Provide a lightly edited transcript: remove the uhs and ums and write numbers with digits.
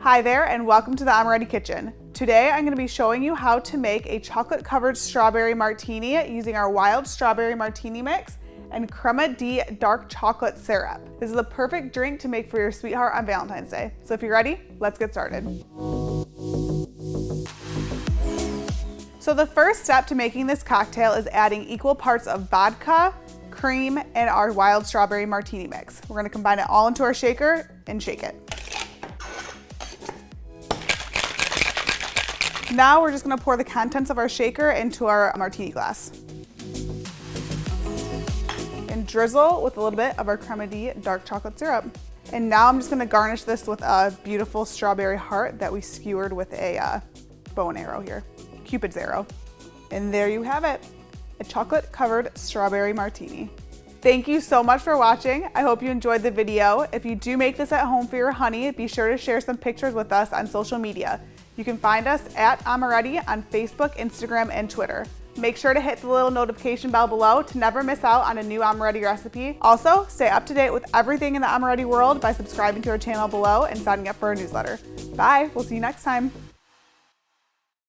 Hi there and welcome to the Amaretti Kitchen. Today I'm going to be showing you how to make a chocolate covered strawberry martini using our wild strawberry martini mix and crema de dark chocolate syrup. This is the perfect drink to make for your sweetheart on Valentine's Day. So if you're ready, let's get started. So the first step to making this cocktail is adding equal parts of vodka, cream, and our wild strawberry martini mix. We're going to combine it all into our shaker and shake it. Now we're just going to pour the contents of our shaker into our martini glass. And drizzle with a little bit of our crema de dark chocolate syrup. And now I'm just going to garnish this with a beautiful strawberry heart that we skewered with a bow and arrow here, Cupid's arrow. And there you have it, a chocolate covered strawberry martini. Thank you so much for watching. I hope you enjoyed the video. If you do make this at home for your honey, be sure to share some pictures with us on social media. You can find us at Amaretti on Facebook, Instagram, and Twitter. Make sure to hit the little notification bell below to never miss out on a new Amaretti recipe. Also, stay up to date with everything in the Amaretti world by subscribing to our channel below and signing up for our newsletter. Bye, we'll see you next time.